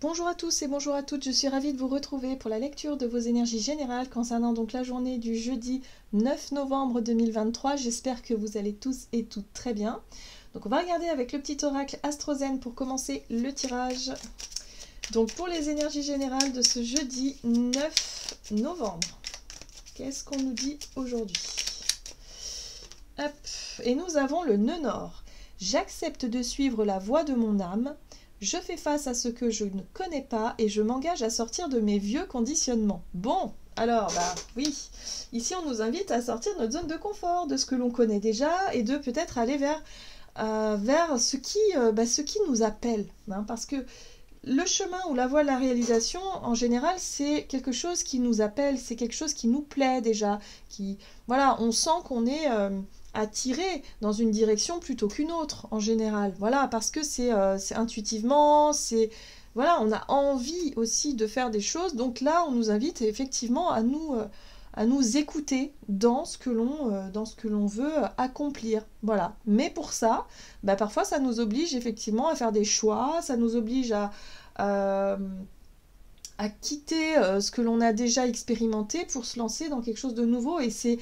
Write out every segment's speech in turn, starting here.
Bonjour à tous et bonjour à toutes, je suis ravie de vous retrouver pour la lecture de vos énergies générales concernant donc la journée du jeudi 9 novembre 2023. J'espère que vous allez tous et toutes très bien. Donc on va regarder avec le petit oracle Astrozen pour commencer le tirage. Donc pour les énergies générales de ce jeudi 9 novembre, qu'est-ce qu'on nous dit aujourd'hui? Hop, et nous avons le nœud nord. J'accepte de suivre la voie de mon âme. Je fais face à ce que je ne connais pas et je m'engage à sortir de mes vieux conditionnements. Bon, alors, oui, ici on nous invite à sortir de notre zone de confort, de ce que l'on connaît déjà et de peut-être aller vers ce qui nous appelle. Hein, parce que le chemin ou la voie de la réalisation, en général, c'est quelque chose qui nous appelle, c'est quelque chose qui nous plaît déjà. Voilà, on sent qu'on est attiré dans une direction plutôt qu'une autre, en général. Voilà, parce que c'est intuitivement, voilà, on a envie aussi de faire des choses. Donc là, on nous invite effectivement à nous écouter dans ce que l'on veut accomplir. Voilà. Mais pour ça, parfois ça nous oblige effectivement à faire des choix, ça nous oblige à quitter ce que l'on a déjà expérimenté pour se lancer dans quelque chose de nouveau. Et c'est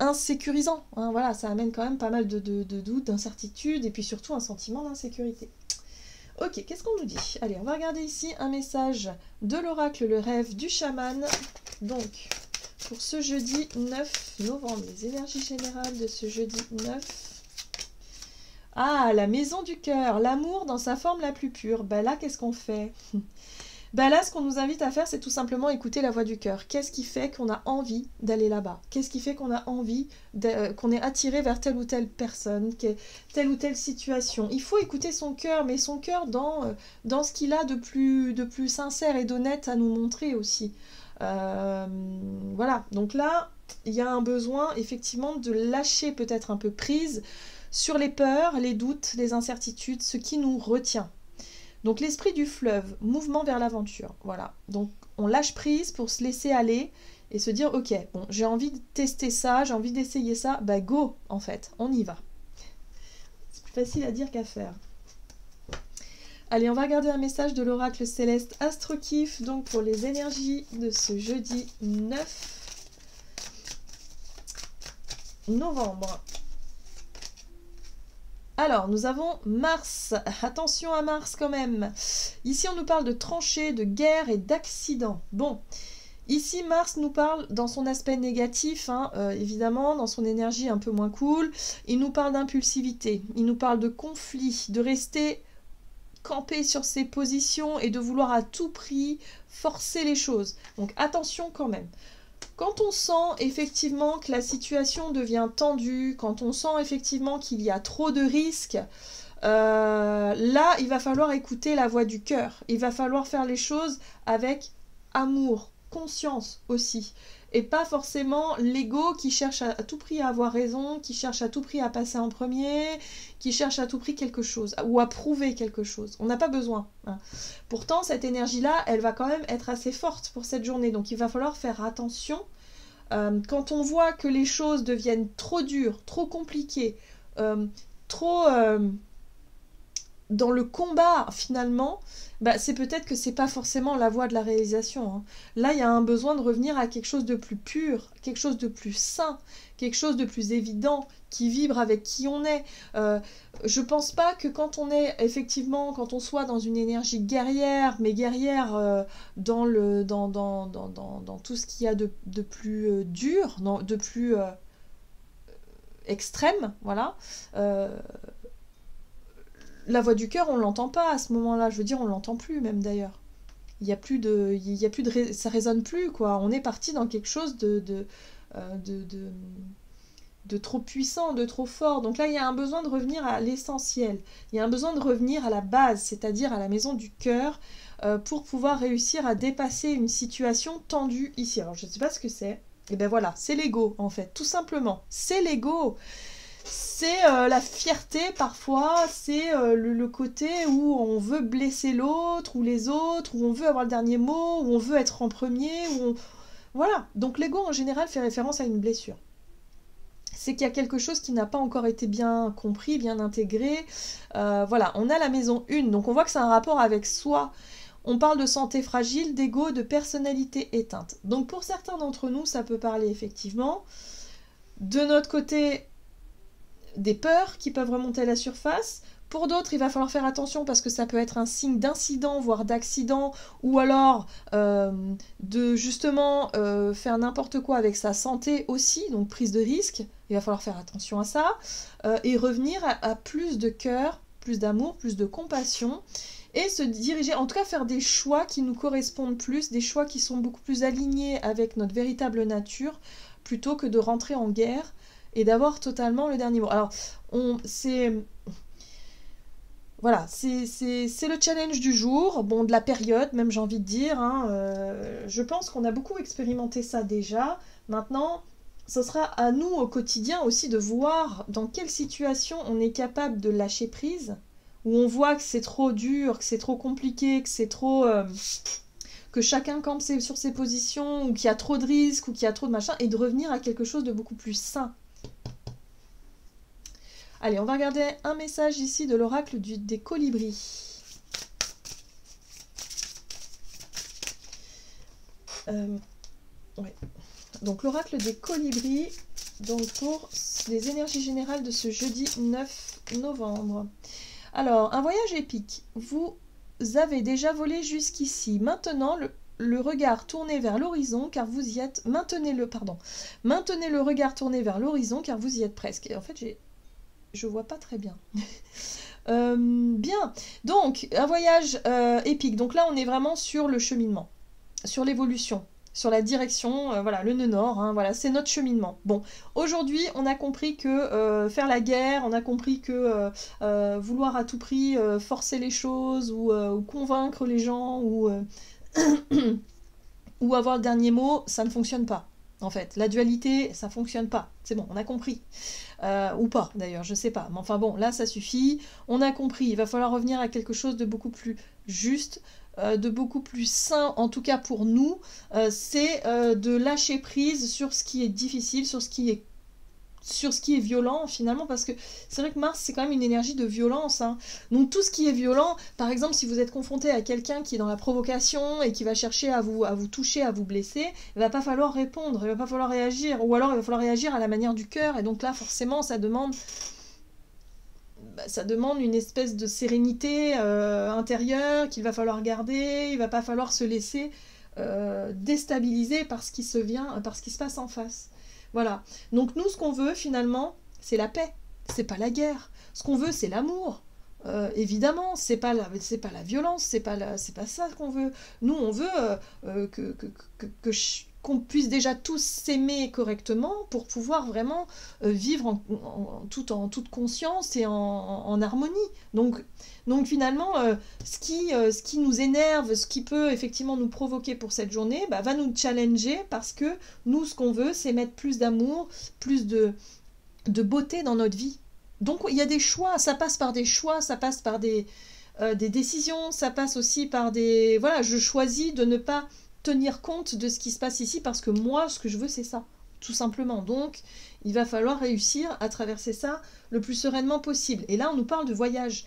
insécurisant. Hein, voilà, ça amène quand même pas mal de doutes, d'incertitudes et puis surtout un sentiment d'insécurité. Ok, qu'est-ce qu'on nous dit? Allez, on va regarder ici un message de l'oracle, le rêve du chaman. Donc, pour ce jeudi 9 novembre, les énergies générales de ce jeudi 9. Ah, la maison du cœur, l'amour dans sa forme la plus pure. Là, qu'est-ce qu'on fait? Là, ce qu'on nous invite à faire, c'est tout simplement écouter la voix du cœur. Qu'est-ce qui fait qu'on a envie d'aller là-bas? Qu'est-ce qui fait qu'on a envie, qu'on est attiré vers telle ou telle personne, telle ou telle situation? Il faut écouter son cœur, mais son cœur dans ce qu'il a de plus sincère et d'honnête à nous montrer aussi. Voilà, donc là, il y a un besoin effectivement de lâcher peut-être un peu prise sur les peurs, les doutes, les incertitudes, ce qui nous retient. Donc l'esprit du fleuve, mouvement vers l'aventure, voilà. Donc on lâche prise pour se laisser aller et se dire ok, bon, j'ai envie de tester ça, j'ai envie d'essayer ça, go en fait, on y va. C'est plus facile à dire qu'à faire. Allez, on va regarder un message de l'oracle céleste Astrokif, donc pour les énergies de ce jeudi 9 novembre. Alors, nous avons Mars. Attention à Mars quand même. Ici, on nous parle de tranchées, de guerre et d'accidents. Bon, ici, Mars nous parle dans son aspect négatif, évidemment, dans son énergie un peu moins cool. Il nous parle d'impulsivité, il nous parle de conflit, de rester campé sur ses positions et de vouloir à tout prix forcer les choses. Donc, attention quand même. Quand on sent effectivement que la situation devient tendue, quand on sent effectivement qu'il y a trop de risques, là, il va falloir écouter la voix du cœur. Il va falloir faire les choses avec amour, conscience aussi. Et pas forcément l'ego qui cherche à tout prix à avoir raison, qui cherche à tout prix à passer en premier, qui cherche à tout prix quelque chose, ou à prouver quelque chose. On n'a pas besoin. Hein. Pourtant, cette énergie-là, elle va quand même être assez forte pour cette journée. Donc, il va falloir faire attention. Quand on voit que les choses deviennent trop dures, trop compliquées, trop dans le combat finalement, c'est peut-être que c'est pas forcément la voie de la réalisation. Hein. Là, il y a un besoin de revenir à quelque chose de plus pur, quelque chose de plus sain, quelque chose de plus évident, qui vibre avec qui on est. Je pense pas que quand on est effectivement, quand on soit dans une énergie guerrière, mais guerrière dans tout ce qu'il y a de plus dur, de plus extrême, voilà. La voix du cœur, on l'entend pas à ce moment-là. Je veux dire, on l'entend plus même d'ailleurs. Il y a plus de, ça résonne plus quoi. On est parti dans quelque chose de trop puissant, de trop fort. Donc là, il y a un besoin de revenir à l'essentiel. Il y a un besoin de revenir à la base, c'est-à-dire à la maison du cœur, pour pouvoir réussir à dépasser une situation tendue ici. Alors, je ne sais pas ce que c'est. Et voilà, c'est l'ego en fait, tout simplement. C'est l'ego. C'est la fierté parfois, c'est le côté où on veut blesser l'autre ou les autres, où on veut avoir le dernier mot, où on veut être en premier, Voilà, donc l'ego en général fait référence à une blessure. C'est qu'il y a quelque chose qui n'a pas encore été bien compris, bien intégré. Voilà, on a la maison 1, donc on voit que c'est un rapport avec soi. On parle de santé fragile, d'ego, de personnalité éteinte. Donc pour certains d'entre nous, ça peut parler effectivement. De notre côté, des peurs qui peuvent remonter à la surface. Pour d'autres, il va falloir faire attention parce que ça peut être un signe d'incident, voire d'accident, ou alors de justement faire n'importe quoi avec sa santé aussi, donc prise de risque. Il va falloir faire attention à ça et revenir à plus de cœur, plus d'amour, plus de compassion et se diriger, en tout cas faire des choix qui nous correspondent plus, des choix qui sont beaucoup plus alignés avec notre véritable nature plutôt que de rentrer en guerre et d'avoir totalement le dernier mot. Alors, voilà, c'est le challenge du jour, bon, de la période, même j'ai envie de dire. Hein, je pense qu'on a beaucoup expérimenté ça déjà. Maintenant, ce sera à nous au quotidien aussi de voir dans quelle situation on est capable de lâcher prise, où on voit que c'est trop dur, que c'est trop compliqué, que c'est trop... que chacun campe sur ses positions, ou qu'il y a trop de risques, ou qu'il y a trop de machin, et de revenir à quelque chose de beaucoup plus sain. Allez, on va regarder un message ici de l'oracle des colibris. Ouais. Donc l'oracle des colibris, donc pour les énergies générales de ce jeudi 9 novembre. Alors, un voyage épique. Vous avez déjà volé jusqu'ici. Maintenant, le regard tourné vers l'horizon, car vous y êtes... Maintenez le regard tourné vers l'horizon, car vous y êtes presque. Et en fait, je vois pas très bien. Bien. Donc, un voyage épique. Donc là, on est vraiment sur le cheminement, sur l'évolution, sur la direction, voilà, le nœud nord, hein, voilà, c'est notre cheminement. Bon, aujourd'hui, on a compris que faire la guerre, on a compris que vouloir à tout prix forcer les choses ou convaincre les gens ou avoir le dernier mot, ça ne fonctionne pas. En fait, la dualité, ça fonctionne pas. C'est bon, on a compris. Ou pas, d'ailleurs, je sais pas. Mais enfin bon, là, ça suffit. On a compris. Il va falloir revenir à quelque chose de beaucoup plus juste, de beaucoup plus sain, en tout cas pour nous. C'est de lâcher prise sur ce qui est difficile, sur ce qui est violent finalement, parce que c'est vrai que Mars c'est quand même une énergie de violence, hein. Donc tout ce qui est violent, par exemple si vous êtes confronté à quelqu'un qui est dans la provocation et qui va chercher à vous toucher, à vous blesser, il va pas falloir répondre, il va pas falloir réagir, ou alors il va falloir réagir à la manière du cœur, et donc là forcément ça demande une espèce de sérénité intérieure qu'il va falloir garder, il va pas falloir se laisser déstabiliser par ce qui se passe en face. Voilà. Donc nous, ce qu'on veut finalement, c'est la paix. C'est pas la guerre. Ce qu'on veut, c'est l'amour. Évidemment, c'est pas la violence. C'est pas ça qu'on veut. Nous, on veut qu'on puisse déjà tous s'aimer correctement pour pouvoir vraiment vivre en toute conscience et en harmonie. Donc finalement, ce qui nous énerve, ce qui peut effectivement nous provoquer pour cette journée, va nous challenger parce que nous, ce qu'on veut, c'est mettre plus d'amour, plus de beauté dans notre vie. Donc il y a des choix, ça passe par des choix, ça passe par des décisions, ça passe aussi par des... Voilà, je choisis de ne pas tenir compte de ce qui se passe ici parce que moi, ce que je veux, c'est ça, tout simplement. Donc, il va falloir réussir à traverser ça le plus sereinement possible. Et là, on nous parle de voyage.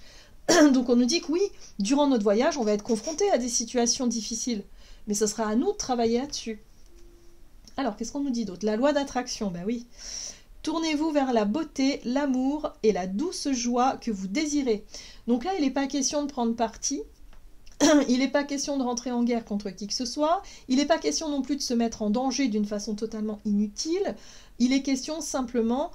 Donc, on nous dit que oui, durant notre voyage, on va être confronté à des situations difficiles. Mais ce sera à nous de travailler là-dessus. Alors, qu'est-ce qu'on nous dit d'autre? La loi d'attraction, ben oui. Tournez-vous vers la beauté, l'amour et la douce joie que vous désirez. Donc là, il n'est pas question de prendre parti. Il n'est pas question de rentrer en guerre contre qui que ce soit. Il n'est pas question non plus de se mettre en danger d'une façon totalement inutile. Il est question simplement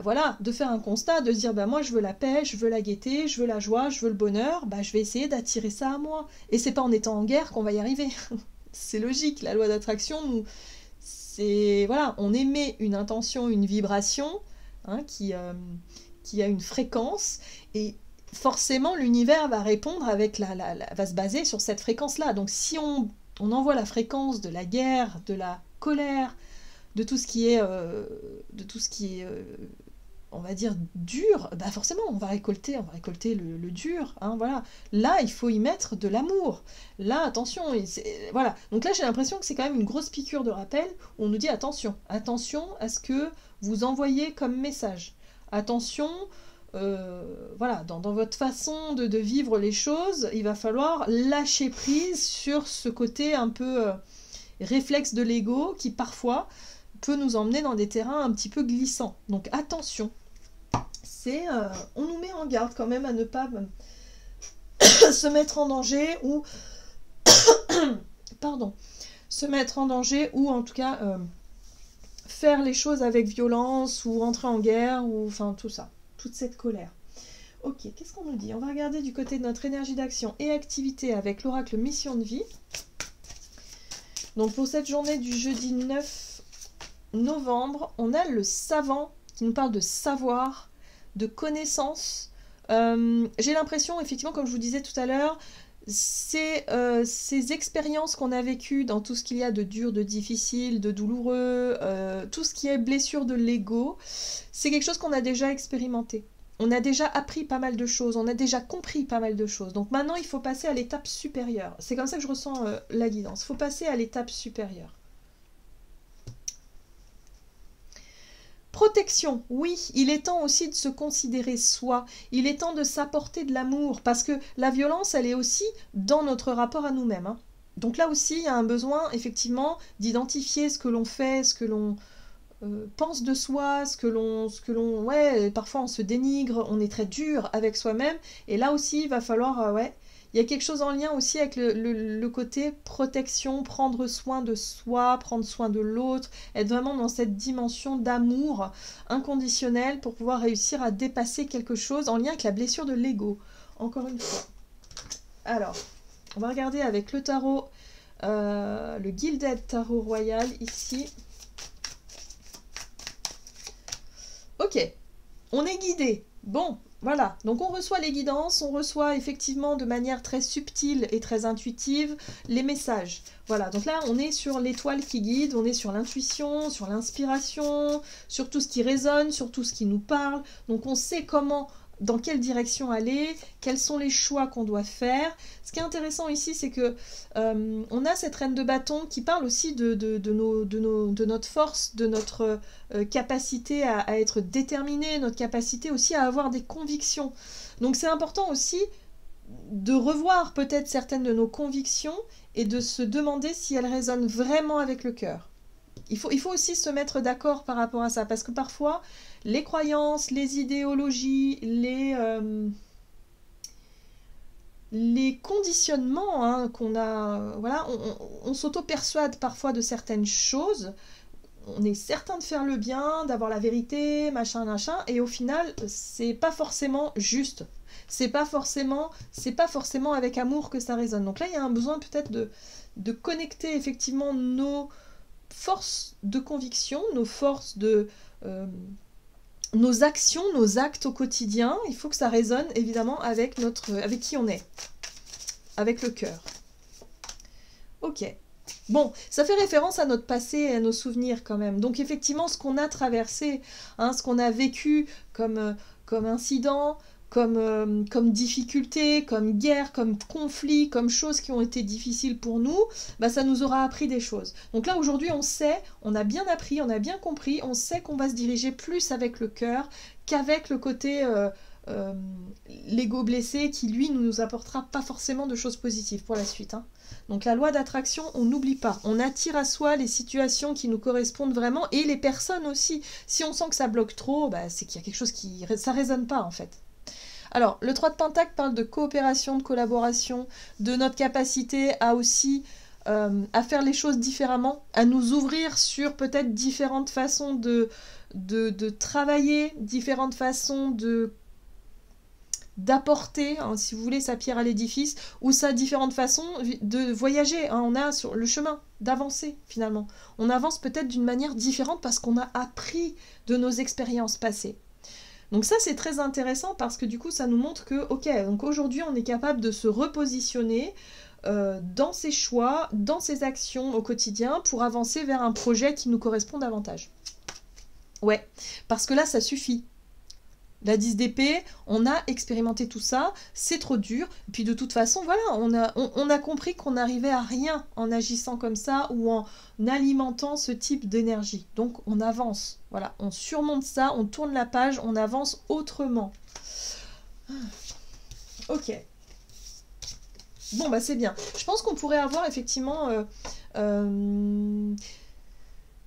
voilà, de faire un constat, de se dire moi je veux la paix, je veux la gaieté, je veux la joie, je veux le bonheur. Je vais essayer d'attirer ça à moi. Et c'est pas en étant en guerre qu'on va y arriver. C'est logique, la loi d'attraction, voilà, on émet une intention, une vibration qui a une fréquence et forcément l'univers va répondre va se baser sur cette fréquence-là. Donc si on envoie la fréquence de la guerre, de la colère, de tout ce qui est, on va dire dur, forcément on va récolter le dur, voilà. Là il faut y mettre de l'amour. Là attention, voilà. Donc là j'ai l'impression que c'est quand même une grosse piqûre de rappel où on nous dit attention à ce que vous envoyez comme message. Attention voilà, dans votre façon de vivre les choses, il va falloir lâcher prise sur ce côté un peu réflexe de l'ego qui parfois peut nous emmener dans des terrains un petit peu glissants. Donc attention, on nous met en garde quand même à ne pas se mettre en danger ou pardon, se mettre en danger ou en tout cas faire les choses avec violence ou rentrer en guerre ou enfin tout ça, toute cette colère. Ok, qu'est-ce qu'on nous dit? On va regarder du côté de notre énergie d'action et activité avec l'oracle mission de vie. Donc pour cette journée du jeudi 9 novembre, on a le savant qui nous parle de savoir, de connaissance. J'ai l'impression, effectivement, comme je vous disais tout à l'heure, ces expériences qu'on a vécues dans tout ce qu'il y a de dur, de difficile, de douloureux, tout ce qui est blessure de l'ego, c'est quelque chose qu'on a déjà expérimenté. On a déjà appris pas mal de choses, on a déjà compris pas mal de choses. Donc maintenant, il faut passer à l'étape supérieure. C'est comme ça que je ressens la guidance. Il faut passer à l'étape supérieure. Protection, oui, il est temps aussi de se considérer soi, il est temps de s'apporter de l'amour, parce que la violence, elle est aussi dans notre rapport à nous-mêmes. Hein. Donc là aussi, il y a un besoin, effectivement, d'identifier ce que l'on fait, ce que l'on pense de soi, ce que l'on, ouais, parfois on se dénigre, on est très dur avec soi-même, et là aussi, il va falloir, ouais, il y a quelque chose en lien aussi avec le côté protection, prendre soin de soi, prendre soin de l'autre, être vraiment dans cette dimension d'amour inconditionnel pour pouvoir réussir à dépasser quelque chose en lien avec la blessure de l'ego. Encore une fois. Alors, on va regarder avec le tarot, le Gilded Tarot Royal ici. Ok, on est guidé. Bon, voilà, donc on reçoit les guidances, on reçoit effectivement de manière très subtile et très intuitive les messages. Voilà, donc là on est sur l'étoile qui guide, on est sur l'intuition, sur l'inspiration, sur tout ce qui résonne, sur tout ce qui nous parle. Donc on sait comment, dans quelle direction aller, quels sont les choix qu'on doit faire. Ce qui est intéressant ici, c'est que on a cette reine de bâton qui parle aussi de notre force, de notre capacité à être déterminé, notre capacité aussi à avoir des convictions. Donc c'est important aussi de revoir peut-être certaines de nos convictions et de se demander si elles résonnent vraiment avec le cœur. Il faut aussi se mettre d'accord par rapport à ça, parce que parfois, les croyances, les idéologies, les conditionnements hein, qu'on a, voilà, on s'auto-persuade parfois de certaines choses, on est certain de faire le bien, d'avoir la vérité, machin, et au final, c'est pas forcément juste. C'est pas forcément avec amour que ça résonne. Donc là, il y a un besoin peut-être de connecter effectivement nos forces de conviction, nos forces de... nos actions, nos actes au quotidien, il faut que ça résonne évidemment avec qui on est, avec le cœur. Ok. Bon, ça fait référence à notre passé et à nos souvenirs quand même. Donc effectivement, ce qu'on a traversé, hein, ce qu'on a vécu comme incident, comme difficulté, comme guerre, comme conflit, comme choses qui ont été difficiles pour nous, bah, ça nous aura appris des choses. Donc là, aujourd'hui, on sait, on a bien appris, on a bien compris, on sait qu'on va se diriger plus avec le cœur qu'avec le côté l'ego blessé qui, lui, ne nous apportera pas forcément de choses positives pour la suite. Hein. Donc la loi d'attraction, on n'oublie pas. On attire à soi les situations qui nous correspondent vraiment et les personnes aussi. Si on sent que ça bloque trop, bah, c'est qu'il y a quelque chose qui... ça ne résonne pas en fait. Alors, le 3 de Pentacle parle de coopération, de collaboration, de notre capacité à aussi à faire les choses différemment, à nous ouvrir sur peut-être différentes façons de travailler, différentes façons d'apporter, hein, si vous voulez, sa pierre à l'édifice, ou sa différentes façons de voyager. Hein, on a sur le chemin d'avancer, finalement. On avance peut-être d'une manière différente parce qu'on a appris de nos expériences passées. Donc ça, c'est très intéressant parce que du coup, ça nous montre que, ok, donc aujourd'hui, on est capable de se repositionner dans ses choix, dans ses actions au quotidien pour avancer vers un projet qui nous correspond davantage. Ouais, parce que là, ça suffit. La 10 d'épée, on a expérimenté tout ça, c'est trop dur. Et puis de toute façon, voilà, on a compris qu'on n'arrivait à rien en agissant comme ça ou en alimentant ce type d'énergie. Donc on avance, voilà, on surmonte ça, on tourne la page, on avance autrement. Ok. Bon, bah c'est bien. Je pense qu'on pourrait avoir effectivement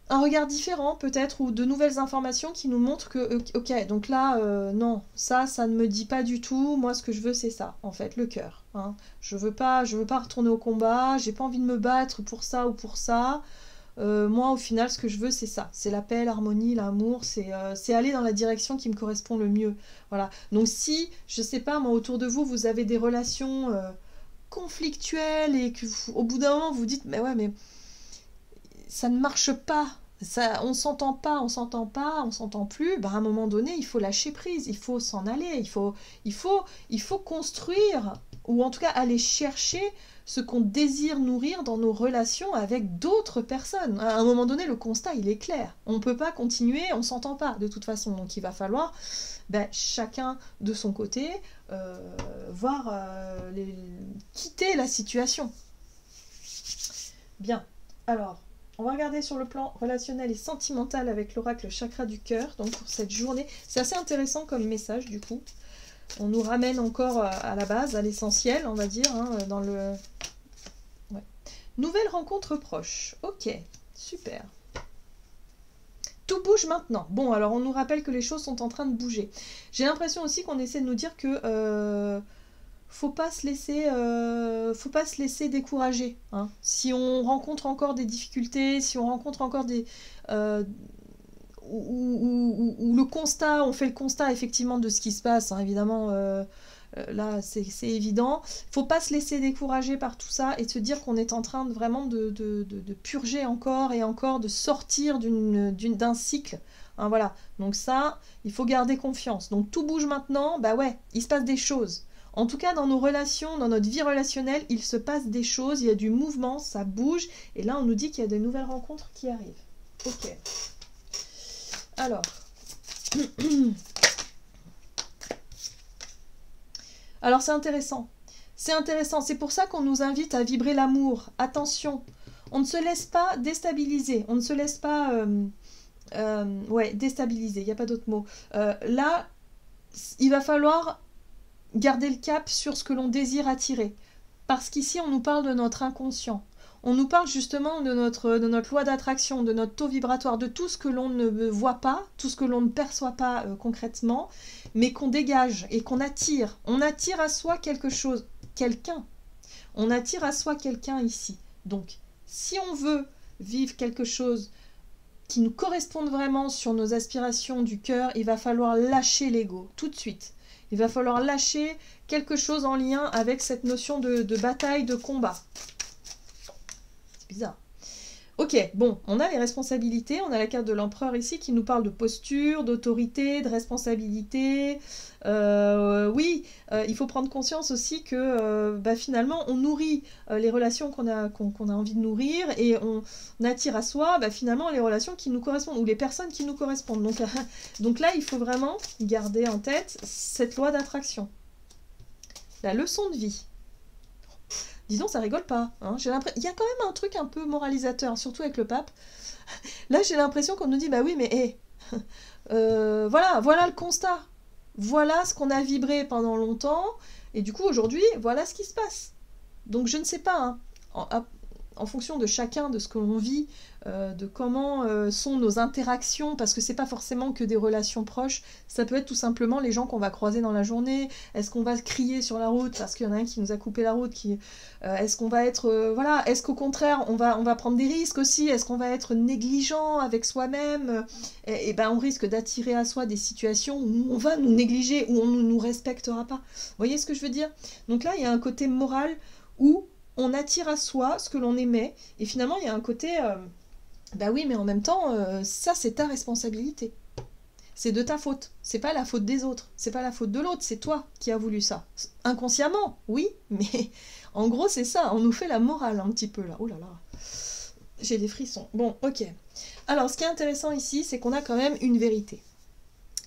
un regard différent peut-être, ou de nouvelles informations qui nous montrent que, ok, donc là, non, ça ne me dit pas du tout. Moi, ce que je veux, c'est ça, en fait, le cœur. Hein. Je veux pas retourner au combat, j'ai pas envie de me battre pour ça ou pour ça. Moi, au final, ce que je veux, c'est ça. C'est la paix, l'harmonie, l'amour. C'est aller dans la direction qui me correspond le mieux. Voilà. Donc si, je sais pas, moi, autour de vous, vous avez des relations conflictuelles et que au bout d'un moment, vous dites, mais ouais, mais ça ne marche pas. Ça, on s'entend pas, on s'entend plus. Bah, à un moment donné, il faut lâcher prise, il faut s'en aller, il faut construire, ou en tout cas aller chercher ce qu'on désire nourrir dans nos relations avec d'autres personnes. À un moment donné, le constat, il est clair. On ne peut pas continuer, on ne s'entend pas de toute façon. Donc il va falloir chacun de son côté voir quitter la situation. Bien. Alors, on va regarder sur le plan relationnel et sentimental avec l'oracle chakra du cœur, donc pour cette journée. C'est assez intéressant comme message du coup. On nous ramène encore à la base, à l'essentiel, on va dire, hein, dans le... Ouais. Nouvelle rencontre proche. Ok, super. Tout bouge maintenant. Bon, alors on nous rappelle que les choses sont en train de bouger. J'ai l'impression aussi qu'on essaie de nous dire que... faut pas se laisser décourager. Hein. Si on rencontre encore des difficultés, si on rencontre encore des... ou le constat, on fait le constat effectivement de ce qui se passe, hein, évidemment, là c'est évident. Faut pas se laisser décourager par tout ça et de se dire qu'on est en train vraiment de purger encore et encore, de sortir d'un cycle. Hein, voilà, donc ça, il faut garder confiance. Donc tout bouge maintenant, bah ouais, il se passe des choses. En tout cas, dans nos relations, dans notre vie relationnelle, il se passe des choses, il y a du mouvement, ça bouge. Et là, on nous dit qu'il y a de nouvelles rencontres qui arrivent. Ok. Alors. Alors, c'est intéressant. C'est intéressant. C'est pour ça qu'on nous invite à vibrer l'amour. Attention, on ne se laisse pas déstabiliser. On ne se laisse pas... déstabiliser. Il n'y a pas d'autre mot. Là, il va falloir... garder le cap sur ce que l'on désire attirer. Parce qu'ici, on nous parle de notre inconscient. On nous parle justement de notre loi d'attraction, de notre taux vibratoire, de tout ce que l'on ne voit pas, tout ce que l'on ne perçoit pas concrètement, mais qu'on dégage et qu'on attire. On attire à soi quelque chose, quelqu'un. On attire à soi quelqu'un ici. Donc, si on veut vivre quelque chose qui nous corresponde vraiment sur nos aspirations du cœur, il va falloir lâcher l'ego tout de suite. Il va falloir lâcher quelque chose en lien avec cette notion de bataille, de combat. C'est bizarre. Ok, bon, on a les responsabilités, on a la carte de l'empereur ici qui nous parle de posture, d'autorité, de responsabilité. Oui, il faut prendre conscience aussi que finalement on nourrit les relations qu'on a envie de nourrir et on attire à soi finalement les relations qui nous correspondent ou les personnes qui nous correspondent. Donc là, il faut vraiment garder en tête cette loi d'attraction. La leçon de vie. Disons, ça rigole pas. Hein. Il y a quand même un truc un peu moralisateur, surtout avec le pape. Là, j'ai l'impression qu'on nous dit, bah oui, mais voilà le constat. Voilà ce qu'on a vibré pendant longtemps. Et du coup, aujourd'hui, voilà ce qui se passe. Donc, je ne sais pas. Hein, en fonction de chacun, de ce que l'on vit, de comment sont nos interactions, parce que c'est pas forcément que des relations proches, ça peut être tout simplement les gens qu'on va croiser dans la journée. Est-ce qu'on va crier sur la route parce qu'il y en a un qui nous a coupé la route, est-ce qu'on va être est-ce qu'au contraire on va prendre des risques aussi, est-ce qu'on va être négligent avec soi-même, et ben on risque d'attirer à soi des situations où on va nous négliger, où on ne nous respectera pas. Vous voyez ce que je veux dire? Donc là il y a un côté moral où on attire à soi ce que l'on aimait, et finalement il y a un côté bah oui, mais en même temps ça c'est ta responsabilité, c'est de ta faute, c'est pas la faute des autres, c'est pas la faute de l'autre, c'est toi qui as voulu ça, inconsciemment, oui, mais en gros c'est ça, on nous fait la morale un petit peu là. Oh là là, j'ai des frissons. Bon, ok, alors ce qui est intéressant ici, c'est qu'on a quand même une vérité.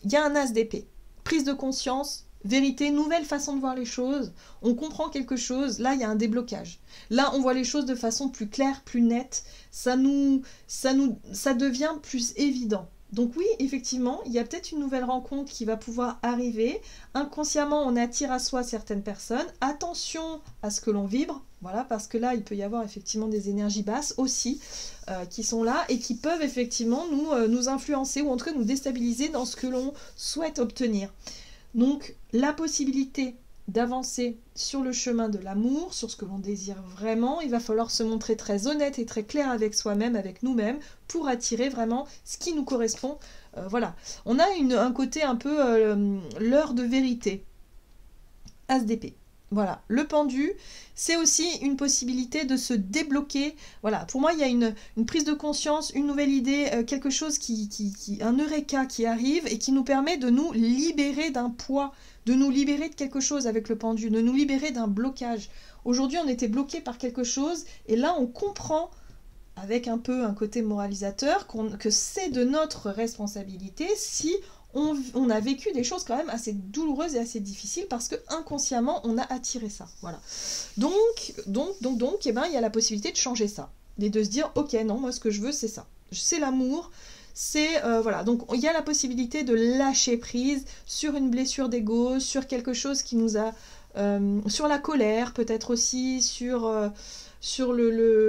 Il y a un as d'épée, prise de conscience, vérité, nouvelle façon de voir les choses, on comprend quelque chose, là il y a un déblocage. Là on voit les choses de façon plus claire, plus nette, ça devient plus évident. Donc oui, effectivement, il y a peut-être une nouvelle rencontre qui va pouvoir arriver. Inconsciemment, on attire à soi certaines personnes. Attention à ce que l'on vibre, voilà, parce que là, il peut y avoir effectivement des énergies basses aussi qui sont là et qui peuvent effectivement nous influencer ou en tout cas nous déstabiliser dans ce que l'on souhaite obtenir. Donc, la possibilité d'avancer sur le chemin de l'amour, sur ce que l'on désire vraiment, il va falloir se montrer très honnête et très clair avec soi-même, avec nous-mêmes, pour attirer vraiment ce qui nous correspond. Voilà. On a un côté un peu l'heure de vérité. As d'épée. Voilà, le pendu, c'est aussi une possibilité de se débloquer. Voilà, pour moi, il y a une prise de conscience, une nouvelle idée, quelque chose un eureka qui arrive et qui nous permet de nous libérer d'un poids, de nous libérer de quelque chose avec le pendu, de nous libérer d'un blocage. Aujourd'hui, on était bloqué par quelque chose et là, on comprend, avec un peu un côté moralisateur, que c'est de notre responsabilité si on a vécu des choses quand même assez douloureuses et assez difficiles parce que inconsciemment on a attiré ça. Voilà. Donc, eh ben, il y a la possibilité de changer ça. Et de se dire, ok, non, moi ce que je veux, c'est ça. C'est l'amour. C'est, voilà. Donc, il y a la possibilité de lâcher prise sur une blessure d'ego, sur quelque chose qui nous a... sur la colère, peut-être aussi, sur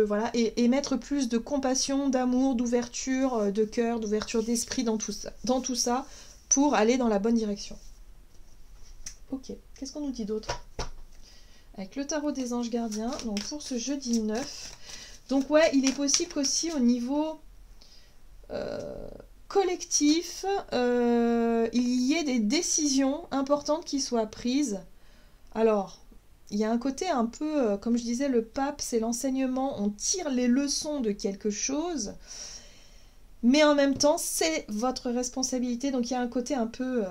voilà, et mettre plus de compassion, d'amour, d'ouverture de cœur, d'ouverture d'esprit dans tout ça, pour aller dans la bonne direction. Ok, qu'est-ce qu'on nous dit d'autre? Avec le tarot des anges gardiens, donc pour ce jeudi 9, donc ouais, il est possible qu'aussi au niveau collectif, il y ait des décisions importantes qui soient prises. Alors, il y a un côté un peu, comme je disais, le pape, c'est l'enseignement, on tire les leçons de quelque chose, mais en même temps, c'est votre responsabilité, donc il y a un côté un peu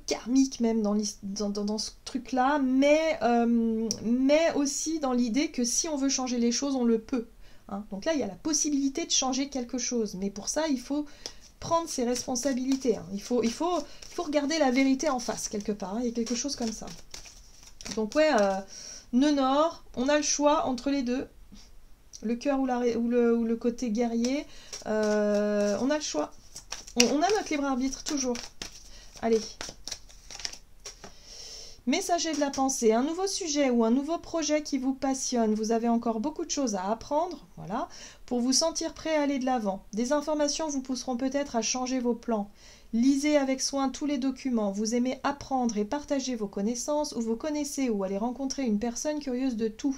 karmique même dans ce truc-là, mais aussi dans l'idée que si on veut changer les choses, on le peut. Hein. Donc là, il y a la possibilité de changer quelque chose, mais pour ça, il faut prendre ses responsabilités. Hein. Il faut regarder la vérité en face, quelque part, hein. Il y a quelque chose comme ça. Donc ouais, nœud nord, on a le choix entre les deux, le cœur ou le côté guerrier, on a le choix, on a notre libre arbitre toujours. Allez, messager de la pensée, un nouveau sujet ou un nouveau projet qui vous passionne, vous avez encore beaucoup de choses à apprendre, voilà, pour vous sentir prêt à aller de l'avant. Des informations vous pousseront peut-être à changer vos plans. Lisez avec soin tous les documents, vous aimez apprendre et partager vos connaissances, ou vous connaissez ou allez rencontrer une personne curieuse de tout.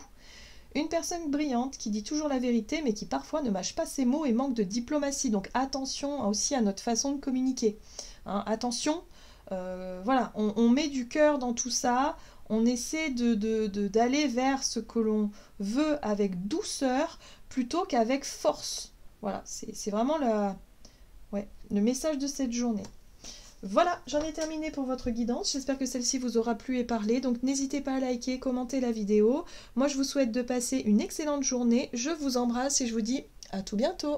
Une personne brillante qui dit toujours la vérité, mais qui parfois ne mâche pas ses mots et manque de diplomatie. Donc attention aussi à notre façon de communiquer. Hein, attention, voilà, on met du cœur dans tout ça, on essaie d'aller vers ce que l'on veut avec douceur, plutôt qu'avec force. Voilà, c'est vraiment le message de cette journée. Voilà, j'en ai terminé pour votre guidance. J'espère que celle-ci vous aura plu et parlé. Donc n'hésitez pas à liker, commenter la vidéo. Moi, je vous souhaite de passer une excellente journée. Je vous embrasse et je vous dis à tout bientôt.